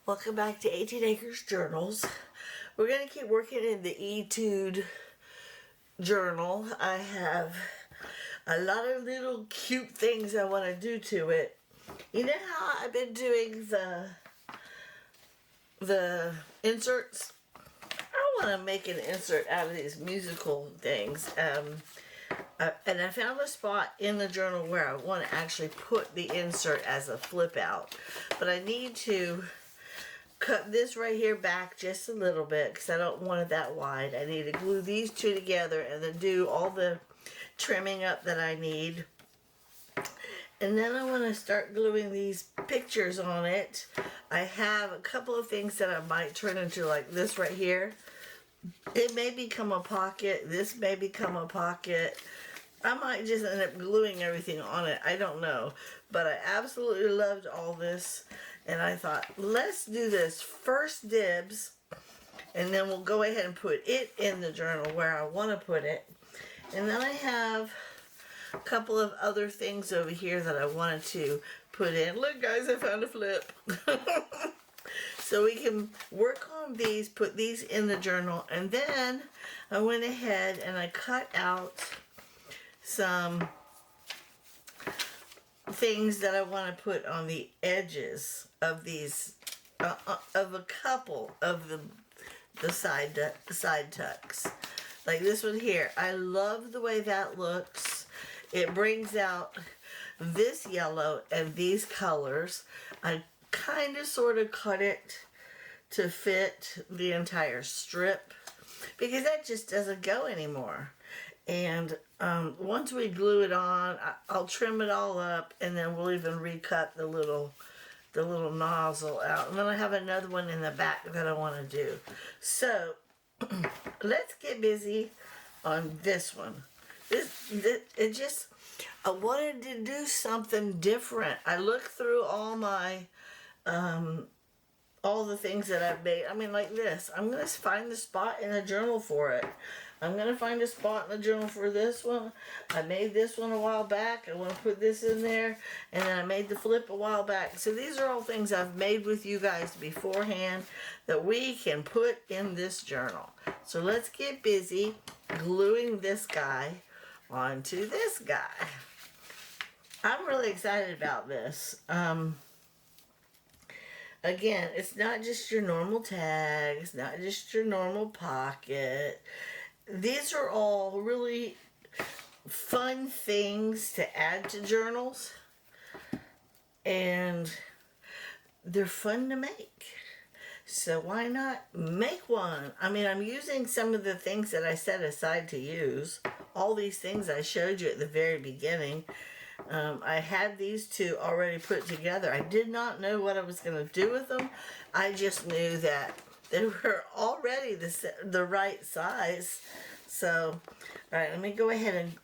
Welcome back to 18 Acres Journals. We're going to keep working in the Etude Journal. I have a lot of little cute things I want to do to it. You know how I've been doing the inserts? I want to make an insert out of these musical things. And I found a spot in the journal where I want to actually put the insert as a flip out. But I need to cut this right here back just a little bit because I don't want it that wide. I need to glue these two together and then do all the trimming up that I need. And then I want to start gluing these pictures on it. I have a couple of things that I might turn into, like this right here. It may become a pocket. This may become a pocket. I might just end up gluing everything on it. I don't know. But I absolutely loved all this. And I thought, let's do this first dibs. And then we'll go ahead and put it in the journal where I want to put it. And then I have a couple of other things over here that I wanted to put in. Look guys, I found a flip. So we can work on these, put these in the journal. And then I went ahead and I cut out some things that I want to put on the edges of these, of a couple of the side tucks. Like this one here. I love the way that looks. It brings out this yellow and these colors. I kind of sort of cut it to fit the entire strip because that just doesn't go anymore. And once we glue it on, I'll trim it all up, and then we'll even recut the little nozzle out. And then I have another one in the back that I want to do. So let's get busy on this one. I wanted to do something different. I looked through all my all the things that I've made. I mean, like this. I'm going to find the spot in the journal for it. I'm going to find a spot in the journal for this one. I made this one a while back. I want to put this in there. And then I made the flip a while back. So these are all things I've made with you guys beforehand that we can put in this journal. So let's get busy gluing this guy onto this guy. I'm really excited about this. Again, it's not just your normal tag. It's not just your normal pocket. These are all really fun things to add to journals. And they're fun to make. So why not make one? I mean, I'm using some of the things that I set aside to use. All these things I showed you at the very beginning. I had these two already put together. I did not know what I was going to do with them. I just knew that they were already the right size. So, alright, let me go ahead and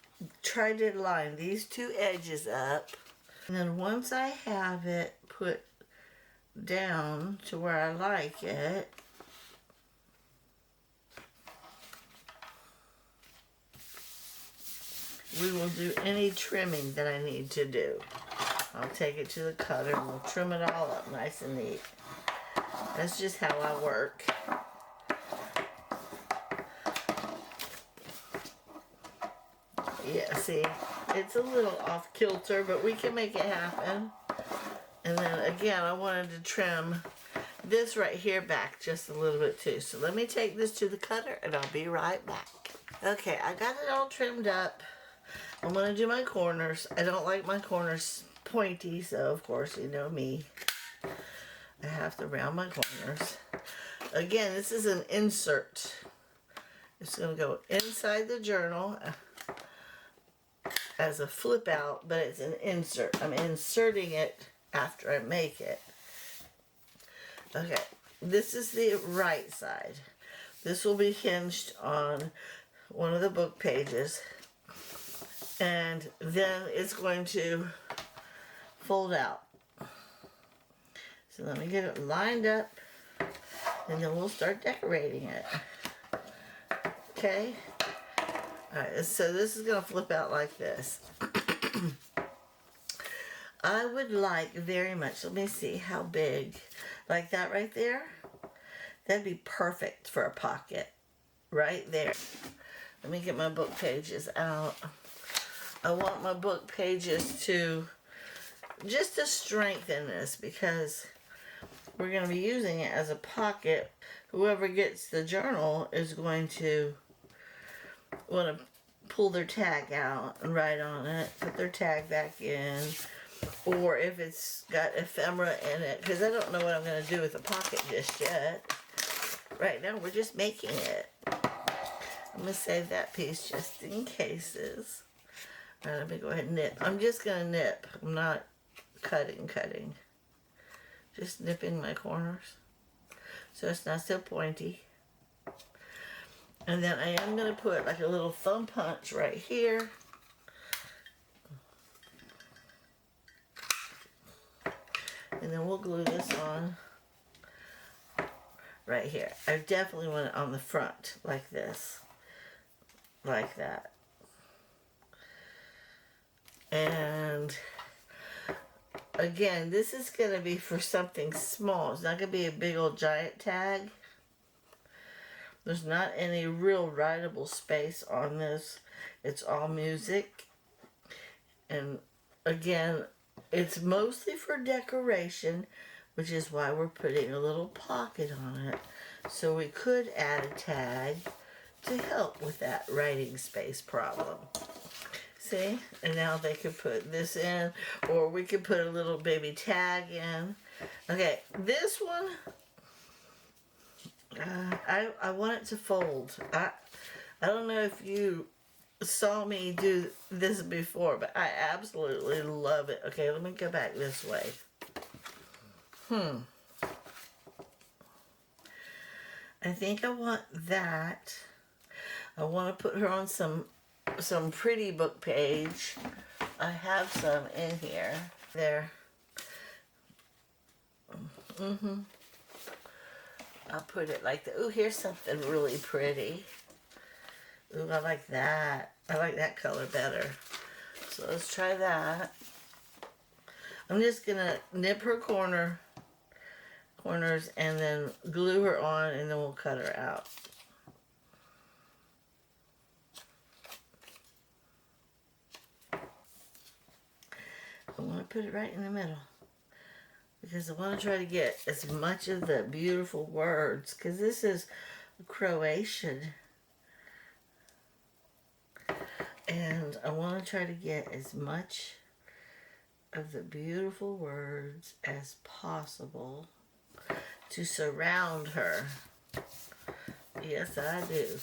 try to line these two edges up. And then once I have it put down to where I like it, we will do any trimming that I need to do. I'll take it to the cutter and we'll trim it all up nice and neat. That's just how I work. Yeah, see, it's a little off kilter, but we can make it happen. And then again, I wanted to trim this right here back just a little bit too. So let me take this to the cutter and I'll be right back. Okay, I got it all trimmed up. I'm going to do my corners. I don't like my corners pointy, so of course, you know me. I have to round my corners. Again, this is an insert. It's going to go inside the journal as a flip out, but it's an insert. I'm inserting it after I make it. Okay, this is the right side. This will be hinged on one of the book pages. And then it's going to fold out. So let me get it lined up and then we'll start decorating it. Okay? Alright, so this is going to flip out like this. I would like very much, let me see how big, like that right there. That'd be perfect for a pocket, right there. Let me get my book pages out. I want my book pages to, just to strengthen this, because we're going to be using it as a pocket. Whoever gets the journal is going to want to pull their tag out and write on it, put their tag back in, or if it's got ephemera in it, because I don't know what I'm going to do with the pocket just yet. Right now we're just making it. I'm going to save that piece just in cases. Alright, let me go ahead and nip. I'm just going to nip. I'm not cutting. Just nipping my corners so it's not so pointy. And then I am going to put like a little thumb punch right here. And then we'll glue this on right here. I definitely want it on the front like this. Like that. And again, this is going to be for something small. It's not going to be a big old giant tag. There's not any real writable space on this. It's all music. And again, it's mostly for decoration, which is why we're putting a little pocket on it. So we could add a tag to help with that writing space problem. See? And now they could put this in, or we could put a little baby tag in. Okay, this one, I want it to fold. I don't know if you saw me do this before, but I absolutely love it. Okay, let me go back this way. I think I want that. I want to put her on some pretty book page. I have some in here. There. I'll put it like that. Ooh, here's something really pretty. Ooh, I like that. I like that color better. So let's try that. I'm just gonna nip her corners and then glue her on, and then we'll cut her out. I want to put it right in the middle because I want to try to get as much of the beautiful words, because this is Croatian, and I want to try to get as much of the beautiful words as possible to surround her. Yes, I do.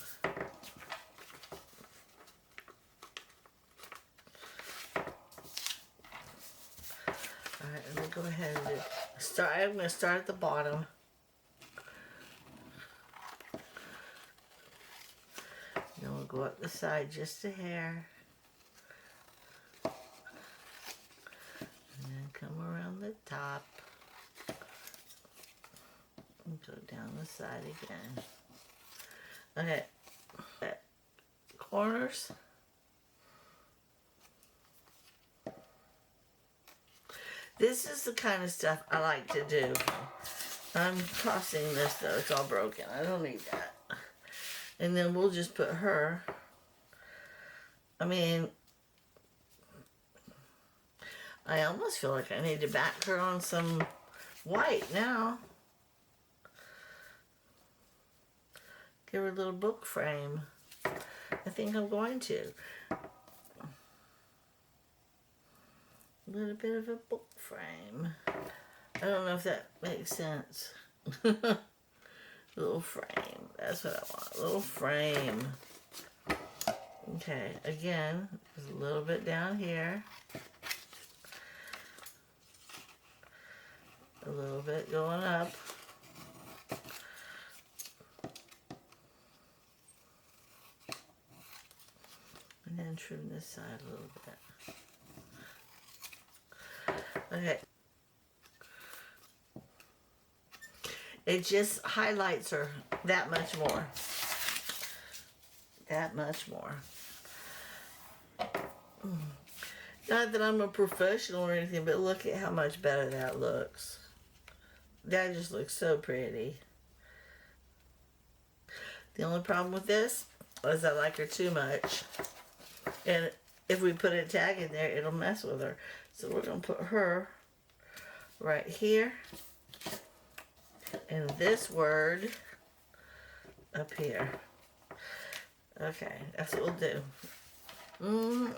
Alright, let me go ahead and start. I'm going to start at the bottom. Then we'll go up the side just a hair. And then come around the top. And go down the side again. Okay. Corners. This is the kind of stuff I like to do. I'm tossing this though, it's all broken. I don't need that. And then we'll just put her. I mean, I almost feel like I need to back her on some white now. Give her a little book frame. I think I'm going to. A little bit of a book frame. I don't know if that makes sense. Little frame. That's what I want. A little frame. Okay, again, there's a little bit down here. A little bit going up. And then trim this side a little bit. Okay. It just highlights her that much more. That much more. Not that I'm a professional or anything, but look at how much better that looks. That just looks so pretty. The only problem with this is I like her too much. And if we put a tag in there, it'll mess with her. So we're going to put her right here. And this word up here. Okay, that's what we'll do.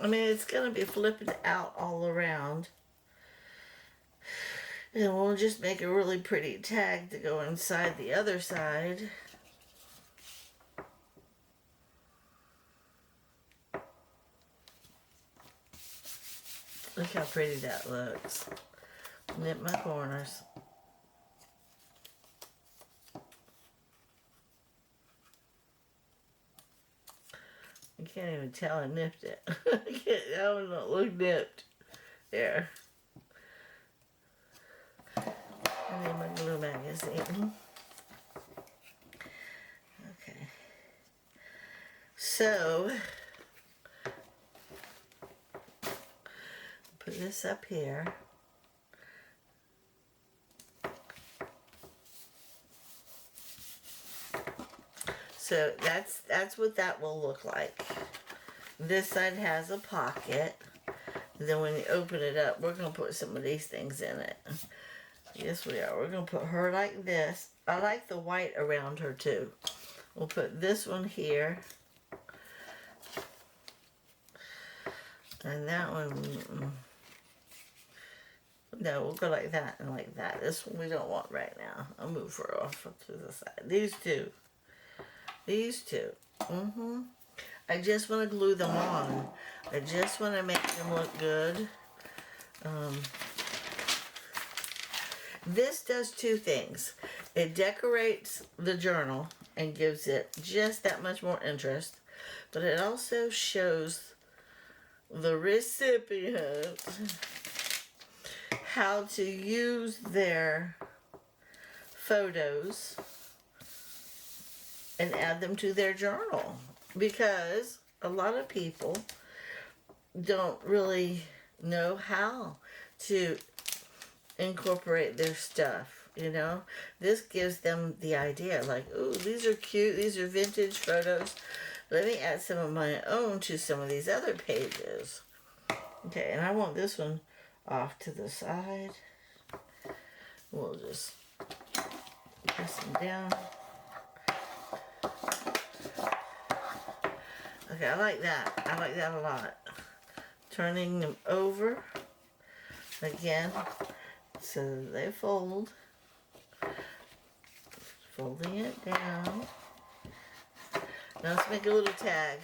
I mean, it's going to be flipping out all around. And we'll just make a really pretty tag to go inside the other side. Look how pretty that looks. Nip my corners. You can't even tell I nipped it. That one don't look nipped. There. I need my glue magazine. Okay. So, put this up here. So that's what that will look like. This side has a pocket. Then when you open it up, we're going to put some of these things in it. Yes, we are. We're going to put her like this. I like the white around her too. We'll put this one here. And that one, no, we'll go like that and like that. This one we don't want right now. I'll move her off to the side. These two. These two. I just want to glue them on. I just want to make them look good. This does two things. It decorates the journal and gives it just that much more interest. But it also shows the recipient how to use their photos and add them to their journal, because a lot of people don't really know how to incorporate their stuff, you know. This gives them the idea, like, ooh, these are cute, these are vintage photos. Let me add some of my own to some of these other pages. Okay, and I want this one off to the side. We'll just press them down. Okay, I like that. I like that a lot. Turning them over again so that they fold. Folding it down. Now let's make a little tag.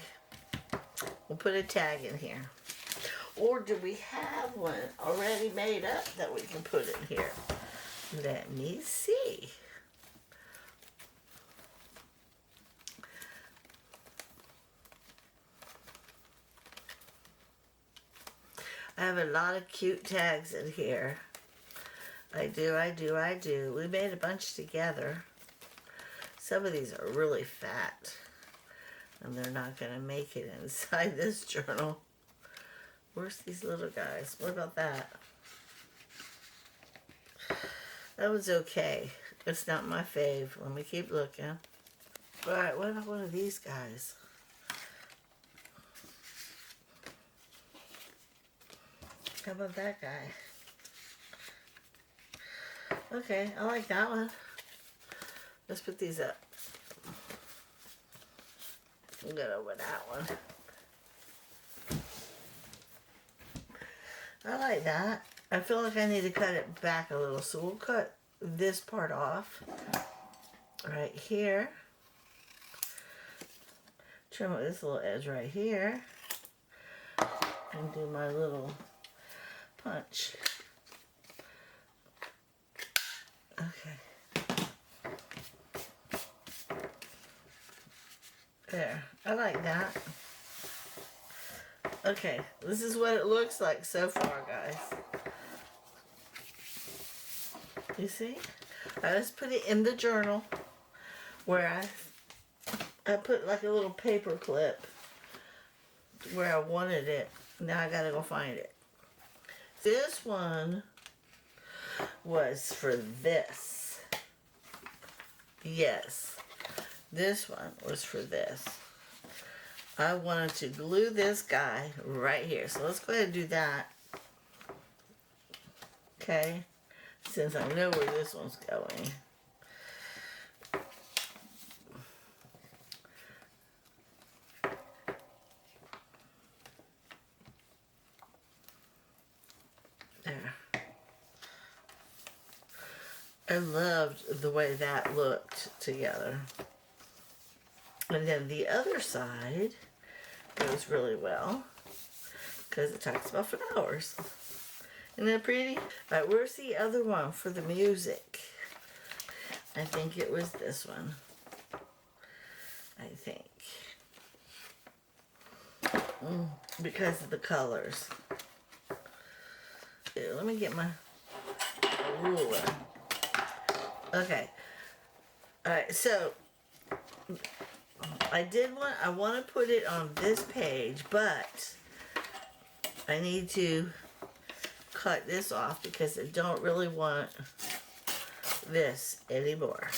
We'll put a tag in here. Or do we have one already made up that we can put in here? Let me see. I have a lot of cute tags in here. I do. We made a bunch together. Some of these are really fat, and they're not going to make it inside this journal. Where's these little guys? What about that? That was okay. It's not my fave. Let me keep looking. Alright, what about one of these guys? How about that guy? Okay, I like that one. Let's put these up. We'll get over that one. I like that. I feel like I need to cut it back a little, so we'll cut this part off right here. Trim up this little edge right here. And do my little punch. Okay. There. I like that. Okay, this is what it looks like so far, guys. You see? I just put it in the journal where I put like a little paper clip where I wanted it. Now I gotta go find it. This one was for this. Yes, this one was for this. I wanted to glue this guy right here. So let's go ahead and do that. Okay, since I know where this one's going. There. I loved the way that looked together. And then the other side goes really well because it talks about flowers. Isn't that pretty? Alright, where's the other one for the music? I think it was this one. I think. Because of the colors. Here, let me get my ruler. Okay. Alright, so I want to put it on this page, but I need to cut this off because I don't really want this anymore.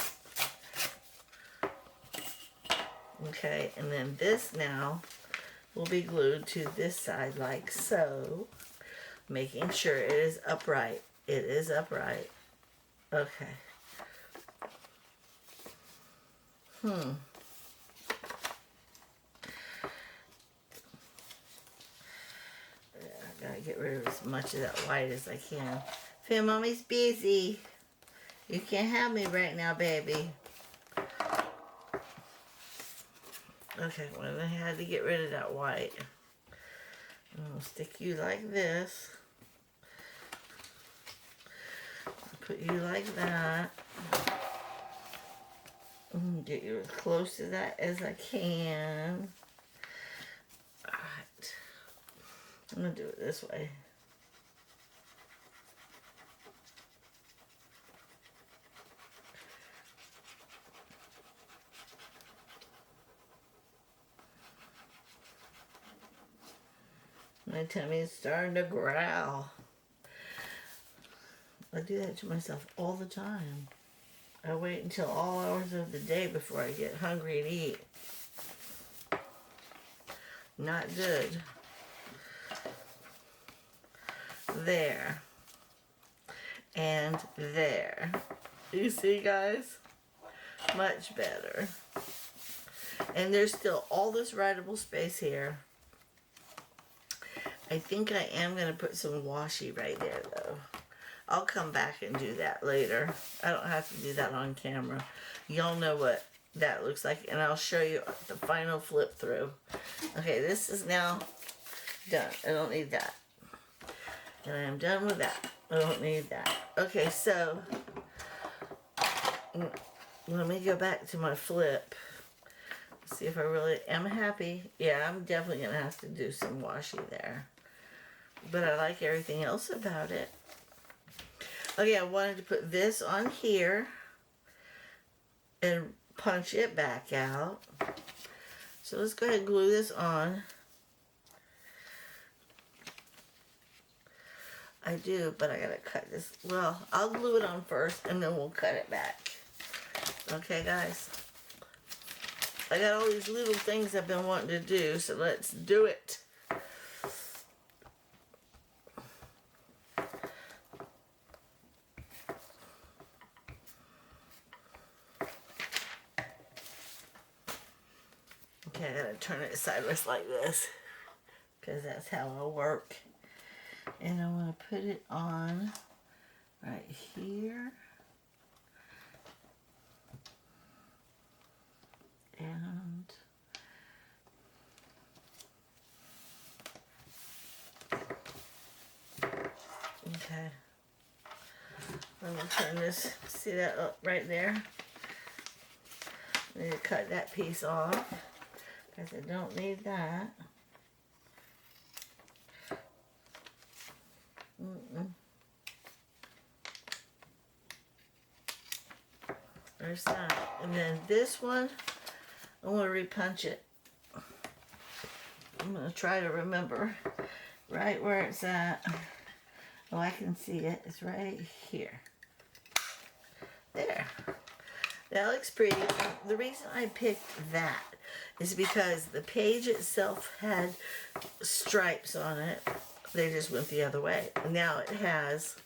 Okay, and then this now will be glued to this side like so, making sure it is upright. It is upright. Okay. I gotta get rid of as much of that white as I can. Finn, Mommy's busy. You can't have me right now, baby. Okay, well, I had to get rid of that white. I'll stick you like this. Put you like that. Get you as close to that as I can. Alright. I'm going to do it this way. My tummy's starting to growl. I do that to myself all the time. I wait until all hours of the day before I get hungry and eat. Not good. There. And there. You see, guys? Much better. And there's still all this writable space here. I think I am going to put some washi right there, though. I'll come back and do that later. I don't have to do that on camera. Y'all know what that looks like, and I'll show you the final flip through. Okay, this is now done. I don't need that. And I am done with that. I don't need that. Okay, so let me go back to my flip. See if I really am happy. Yeah, I'm definitely going to have to do some washi there. But I like everything else about it. Okay, I wanted to put this on here and punch it back out. So let's go ahead and glue this on. I do, but I gotta cut this. Well, I'll glue it on first and then we'll cut it back. Okay, guys. I got all these little things I've been wanting to do, so let's do it. Okay, I gotta turn it sideways like this because that's how I work. And I want to put it on right here. And okay. Let me turn this, see that up right there? I need to cut that piece off because I don't need that. There's that. And then this one, I want to repunch it. I'm going to try to remember right where it's at. Oh, I can see it. It's right here. There. That looks pretty. The reason I picked that is because the page itself had stripes on it. They just went the other way. Now it has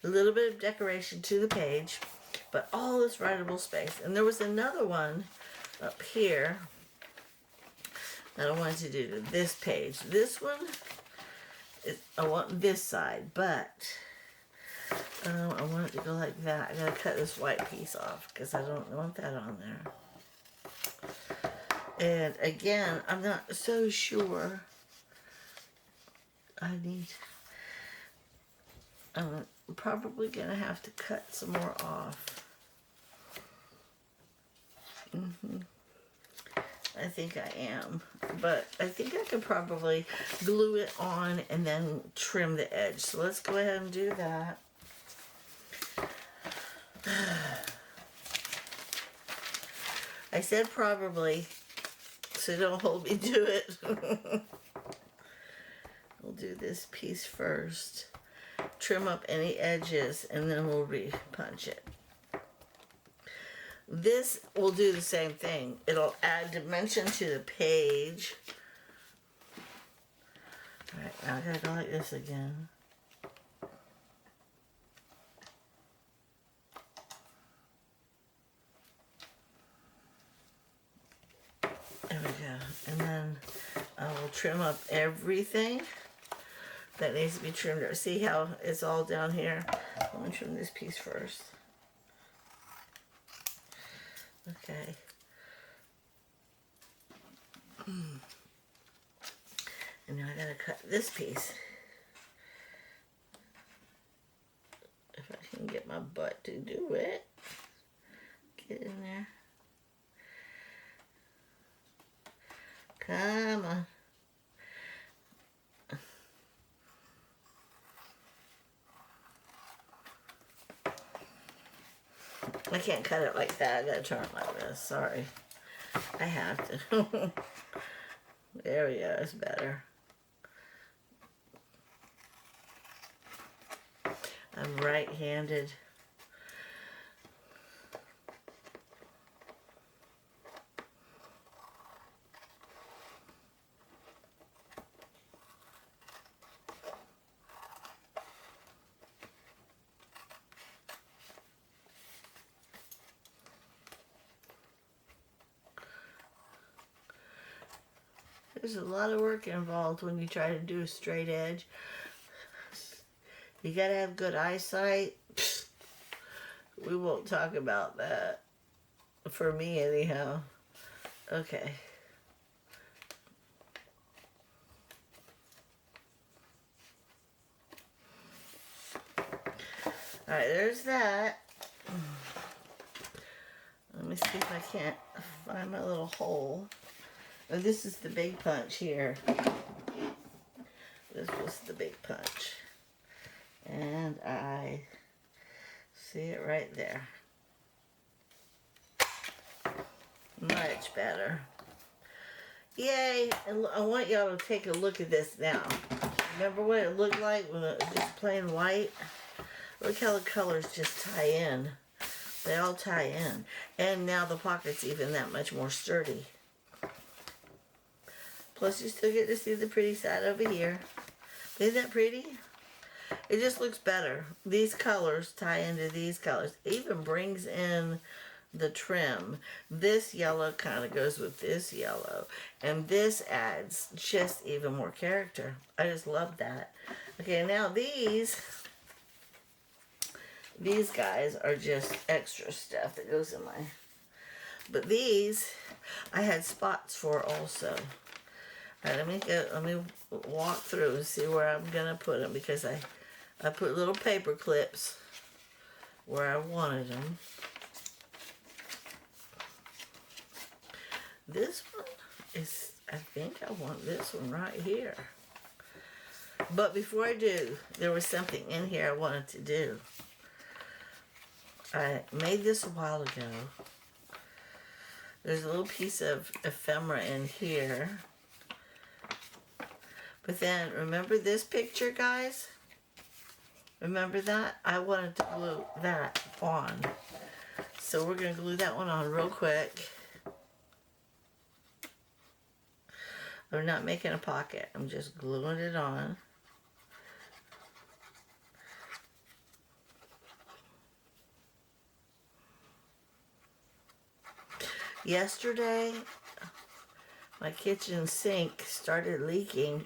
a little bit of decoration to the page, but all this writable space. And there was another one up here that I wanted to do to this page. This one, I want this side, but I want it to go like that. I gotta cut this white piece off because I don't want that on there. And again, I'm not so sure. I'm probably gonna have to cut some more off. I think I am, but I think I could probably glue it on and then trim the edge. So let's go ahead and do that. I said probably, so don't hold me to it. We'll do this piece first, trim up any edges, and then we'll re-punch it. This will do the same thing. It'll add dimension to the page. Alright, now I gotta go like this again. There we go. And then I will trim up everything that needs to be trimmed. See how it's all down here? I'm gonna trim this piece first. Okay. And now I gotta cut this piece. If I can get my butt to do it. Get in there. Come on. I can't cut it like that. I gotta turn it like this. Sorry. I have to. There we go. It's better. I'm right-handed. There's a lot of work involved when you try to do a straight edge. You gotta have good eyesight. We won't talk about that. For me, anyhow. Okay. Alright, there's that. Let me see if I can't find my little hole. Oh, this is the big punch here. This was the big punch. And I see it right there. Much better. Yay! And I want y'all to take a look at this now. Remember what it looked like when it was just plain white? Look how the colors just tie in. They all tie in. And now the pocket's even that much more sturdy. Plus you still get to see the pretty side over here. Isn't that pretty? It just looks better. These colors tie into these colors. It even brings in the trim. This yellow kind of goes with this yellow. And this adds just even more character. I just love that. Okay, now these guys are just extra stuff that goes in my... But these, I had spots for also. All right, let me walk through and see where I'm gonna put them, because I put little paper clips where I wanted them. This one is, I think I want this one right here. But before I do, there was something in here I wanted to do. I made this a while ago. There's a little piece of ephemera in here. But then, remember this picture, guys? Remember that? I wanted to glue that on. So we're going to glue that one on real quick. I'm not making a pocket. I'm just gluing it on. Yesterday, my kitchen sink started leaking.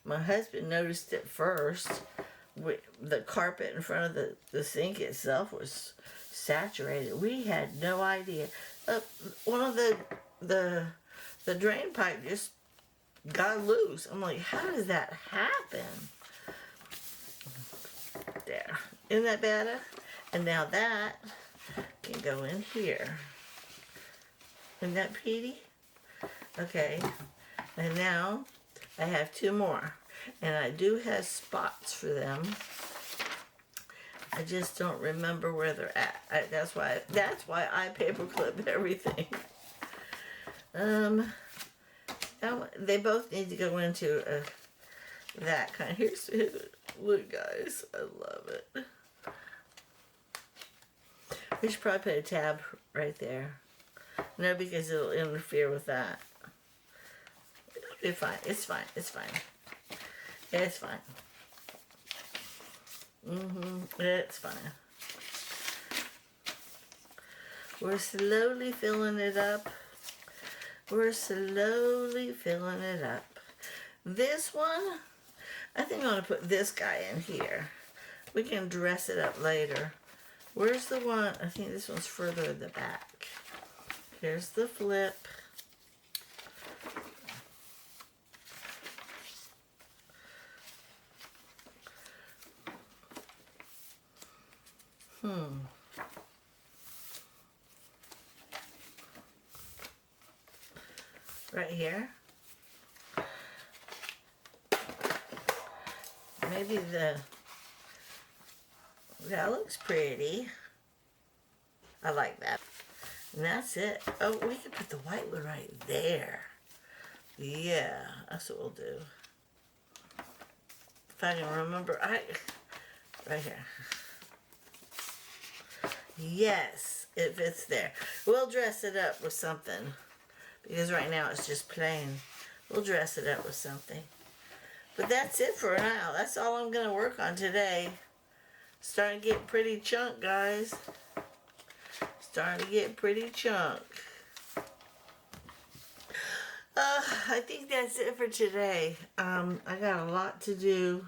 My husband noticed it first. The carpet in front of the sink itself was saturated. We had no idea. One of the drain pipe just got loose. I'm like, how does that happen? There. Isn't that better? And now that can go in here. Isn't that pretty? Okay. And now I have two more. And I do have spots for them. I just don't remember where they're at. That's why I paperclip everything. They both need to go into that kind of. Here's, look guys, I love it. We should probably put a tab right there. No, because it'll interfere with that. It's fine. It's fine. It's fine. It's fine. It's fine. We're slowly filling it up. We're slowly filling it up. This one, I think I'm going to put this guy in here. We can dress it up later. Where's the one? I think this one's further in the back. Here's the flip. Right here. Maybe that looks pretty. I like that. And that's it. Oh, we can put the white one right there. Yeah, that's what we'll do. If I can remember, right here. Yes, it fits there. We'll dress it up with something. Because right now it's just plain. We'll dress it up with something. But that's it for now. That's all I'm going to work on today. Starting to get pretty chunk, guys. Starting to get pretty chunk. I think that's it for today. I got a lot to do.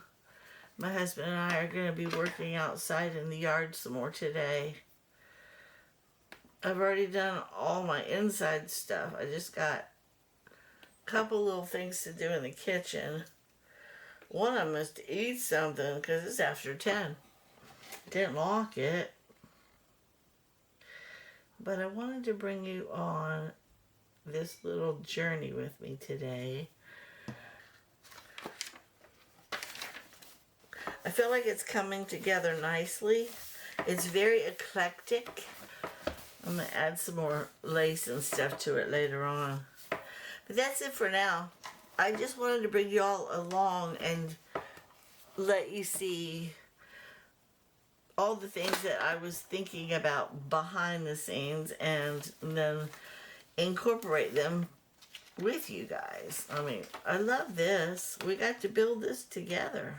My husband and I are going to be working outside in the yard some more today. I've already done all my inside stuff. I just got a couple little things to do in the kitchen. One of them is to eat something because it's after 10. Didn't lock it. But I wanted to bring you on this little journey with me today. I feel like it's coming together nicely. It's very eclectic. I'm going to add some more lace and stuff to it later on. But that's it for now. I just wanted to bring you all along and let you see all the things that I was thinking about behind the scenes and then incorporate them with you guys. I mean, I love this. We got to build this together.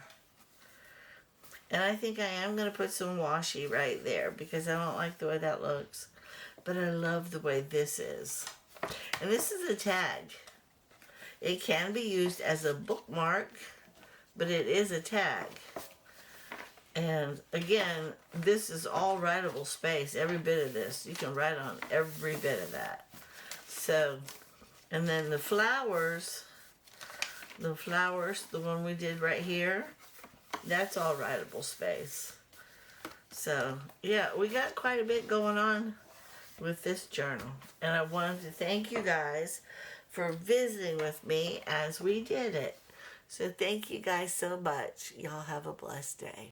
And I think I am going to put some washi right there because I don't like the way that looks. But I love the way this is. And this is a tag. It can be used as a bookmark, but it is a tag. And again, this is all writable space, every bit of this. You can write on every bit of that. So, and then the flowers, the one we did right here, that's all writable space. So, yeah, we got quite a bit going on with this journal. And I wanted to thank you guys for visiting with me as we did it. So thank you guys so much. Y'all have a blessed day.